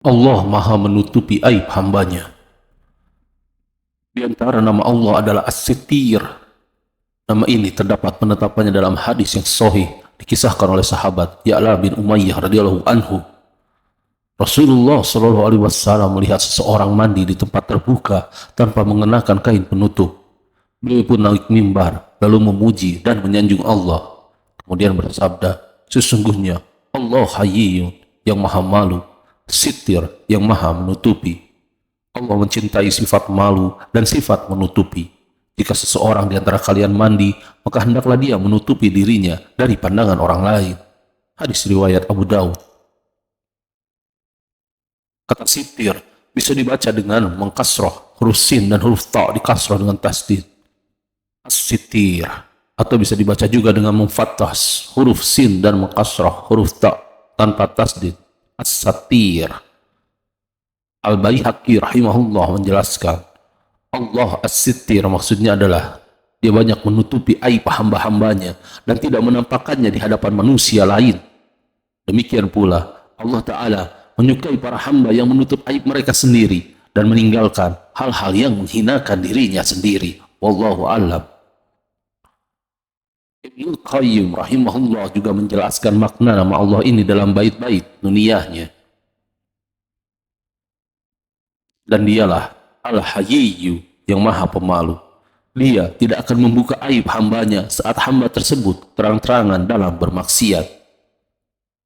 Allah maha menutupi aib hambanya. Di antara nama Allah adalah As-Sittir. Nama ini terdapat penetapannya dalam hadis yang sahih dikisahkan oleh sahabat Ya'la bin Umayyah radhiyallahu anhu. Rasulullah Shallallahu Alaihi Wasallam melihat seseorang mandi di tempat terbuka tanpa mengenakan kain penutup. Beliau pun naik mimbar lalu memuji dan menyanjung Allah. Kemudian bersabda, sesungguhnya Allah Hayyun yang maha malu, Sittir yang maha menutupi. Allah mencintai sifat malu dan sifat menutupi. Jika seseorang di antara kalian mandi, maka hendaklah dia menutupi dirinya dari pandangan orang lain. Hadis riwayat Abu Daud. Kata sitir bisa dibaca dengan mengkasroh huruf sin dan huruf ta dikasroh dengan tasdid. As-sitir. Atau bisa dibaca juga dengan memfathah huruf sin dan mengkasroh huruf ta tanpa tasdid. As-satir. Al-Baihaqi rahimahullah menjelaskan, Allah as-sittir maksudnya adalah dia banyak menutupi aib hamba-hambanya dan tidak menampakkannya di hadapan manusia lain. Demikian pula Allah Ta'ala menyukai para hamba yang menutup aib mereka sendiri dan meninggalkan hal-hal yang menghinakan dirinya sendiri. Wallahu a'lam. Ibnu Qayyim rahimahullah juga menjelaskan makna nama Allah ini dalam bait-bait nuniyahnya. Dan dialah Al-Hayyu yang maha pemalu. Dia tidak akan membuka aib hambanya saat hamba tersebut terang-terangan dalam bermaksiat.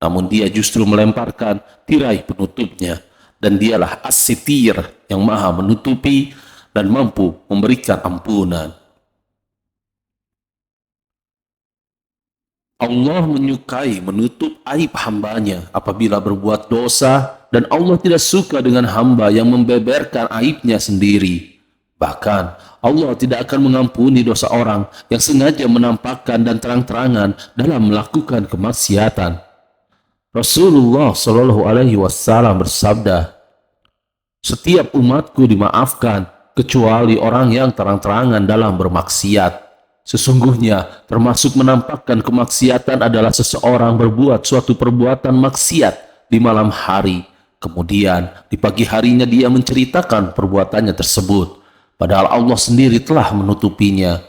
Namun dia justru melemparkan tirai penutupnya. Dan dialah As-Sitir yang maha menutupi dan mampu memberikan ampunan. Allah menyukai menutup aib hambanya apabila berbuat dosa, dan Allah tidak suka dengan hamba yang membeberkan aibnya sendiri. Bahkan Allah tidak akan mengampuni dosa orang yang sengaja menampakkan dan terang-terangan dalam melakukan kemaksiatan. Rasulullah Shallallahu Alaihi Wasallam bersabda, setiap umatku dimaafkan kecuali orang yang terang-terangan dalam bermaksiat. Sesungguhnya termasuk menampakkan kemaksiatan adalah seseorang berbuat suatu perbuatan maksiat di malam hari. Kemudian di pagi harinya dia menceritakan perbuatannya tersebut. Padahal Allah sendiri telah menutupinya.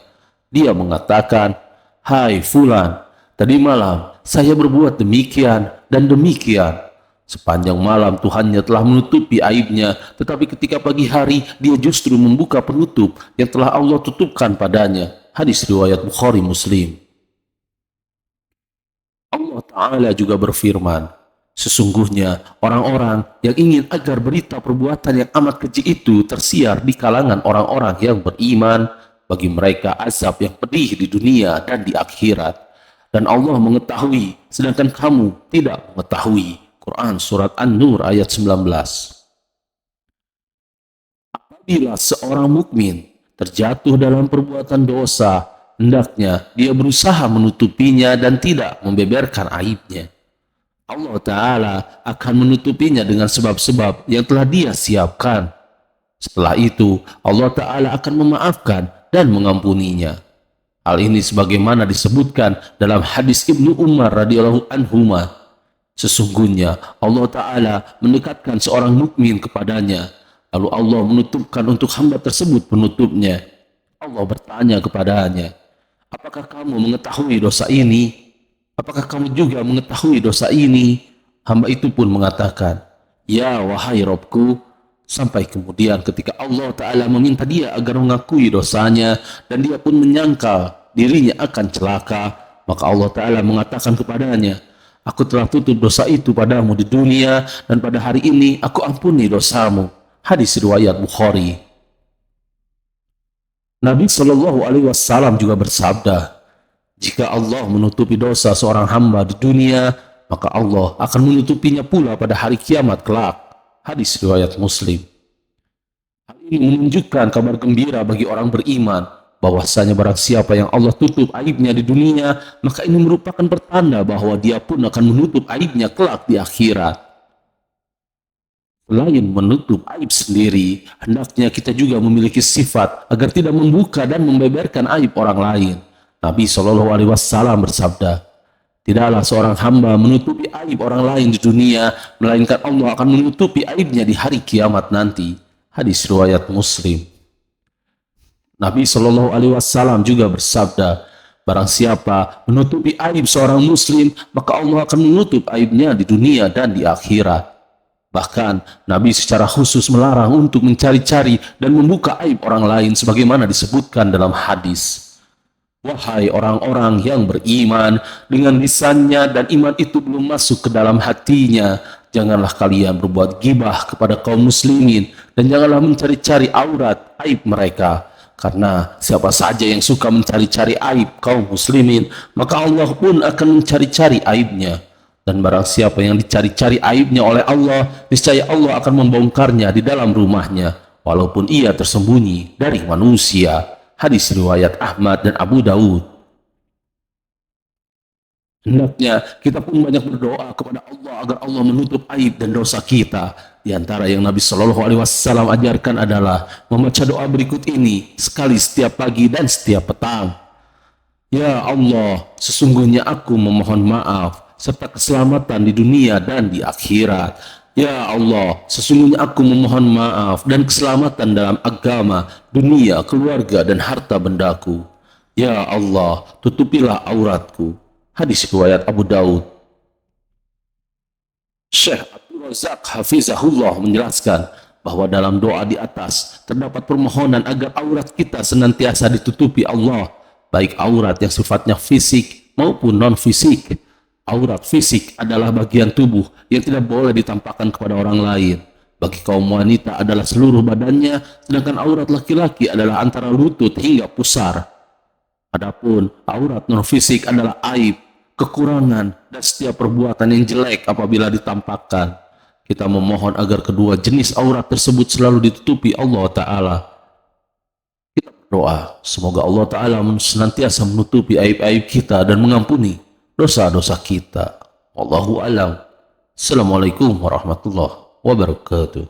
Dia mengatakan, hai fulan, tadi malam saya berbuat demikian dan demikian. Sepanjang malam Tuhannya telah menutupi aibnya, tetapi ketika pagi hari dia justru membuka penutup yang telah Allah tutupkan padanya. Hadis riwayat Bukhari Muslim. Allah Ta'ala juga berfirman, sesungguhnya orang-orang yang ingin agar berita perbuatan yang amat keji itu tersiar di kalangan orang-orang yang beriman, bagi mereka azab yang pedih di dunia dan di akhirat. Dan Allah mengetahui, sedangkan kamu tidak mengetahui. Quran Surat An-Nur ayat 19. Apabila seorang mukmin terjatuh dalam perbuatan dosa, hendaknya dia berusaha menutupinya dan tidak membeberkan aibnya. Allah Ta'ala akan menutupinya dengan sebab-sebab yang telah dia siapkan. Setelah itu, Allah Ta'ala akan memaafkan dan mengampuninya. Hal ini sebagaimana disebutkan dalam hadis Ibnu Umar radhiyallahu anhuma. Sesungguhnya Allah Ta'ala mendekatkan seorang mukmin kepadanya. Lalu Allah menutupkan untuk hamba tersebut penutupnya. Allah bertanya kepadanya, apakah kamu mengetahui dosa ini? Apakah kamu juga mengetahui dosa ini? Hamba itu pun mengatakan, ya wahai Robku. Sampai kemudian ketika Allah Ta'ala meminta dia agar mengakui dosanya, dan dia pun menyangkal dirinya akan celaka, maka Allah Ta'ala mengatakan kepadanya, aku telah tutup dosa itu padamu di dunia, dan pada hari ini aku ampuni dosamu. Hadis riwayat Bukhari. Nabi Shallallahu Alaihi Wasallam juga bersabda, jika Allah menutupi dosa seorang hamba di dunia, maka Allah akan menutupinya pula pada hari kiamat kelak. Hadis riwayat Muslim. Hal ini menunjukkan kabar gembira bagi orang beriman, bahwasanya barang siapa yang Allah tutup aibnya di dunia, maka ini merupakan pertanda bahwa dia pun akan menutup aibnya kelak di akhirat. Selain menutup aib sendiri, hendaknya kita juga memiliki sifat agar tidak membuka dan membeberkan aib orang lain. Nabi Shallallahu Alaihi Wasallam bersabda, Tidaklah seorang hamba menutupi aib orang lain di dunia, melainkan Allah akan menutupi aibnya di hari kiamat nanti. Hadis riwayat Muslim. Nabi Shallallahu Alaihi Wasallam juga bersabda, barang siapa menutupi aib seorang muslim, maka Allah akan menutup aibnya di dunia dan di akhirat. Bahkan Nabi secara khusus melarang untuk mencari-cari dan membuka aib orang lain sebagaimana disebutkan dalam hadis. Wahai orang-orang yang beriman, dengan lisannya dan iman itu belum masuk ke dalam hatinya, janganlah kalian berbuat gibah kepada kaum muslimin dan janganlah mencari-cari aurat aib mereka. Karena siapa saja yang suka mencari-cari aib kaum muslimin, maka Allah pun akan mencari-cari aibnya. Dan barang siapa yang dicari-cari aibnya oleh Allah, niscaya Allah akan membongkarnya di dalam rumahnya, walaupun ia tersembunyi dari manusia. Hadis riwayat Ahmad dan Abu Daud. Hendaknya kita pun banyak berdoa kepada Allah agar Allah menutup aib dan dosa kita. Di antara yang Nabi Shallallahu Alaihi Wasallam ajarkan adalah membaca doa berikut ini sekali setiap pagi dan setiap petang. Ya Allah, sesungguhnya aku memohon maaf serta keselamatan di dunia dan di akhirat. Ya Allah, sesungguhnya aku memohon maaf dan keselamatan dalam agama, dunia, keluarga, dan harta bendaku. Ya Allah, tutupilah auratku. Hadis riwayat Abu Daud. Syekh Abdul Razak Hafizahullah menjelaskan bahwa dalam doa di atas terdapat permohonan agar aurat kita senantiasa ditutupi Allah, baik aurat yang sifatnya fisik maupun non-fisik. Aurat fisik adalah bagian tubuh yang tidak boleh ditampakkan kepada orang lain. Bagi kaum wanita adalah seluruh badannya, sedangkan aurat laki-laki adalah antara lutut hingga pusar. Adapun aurat non-fisik adalah aib, kekurangan, dan setiap perbuatan yang jelek apabila ditampakkan. Kita memohon agar kedua jenis aurat tersebut selalu ditutupi Allah Ta'ala. Kita berdoa, semoga Allah Ta'ala senantiasa menutupi aib-aib kita dan mengampuni dosa-dosa kita. Wallahu alam. Assalamualaikum warahmatullahi wabarakatuh.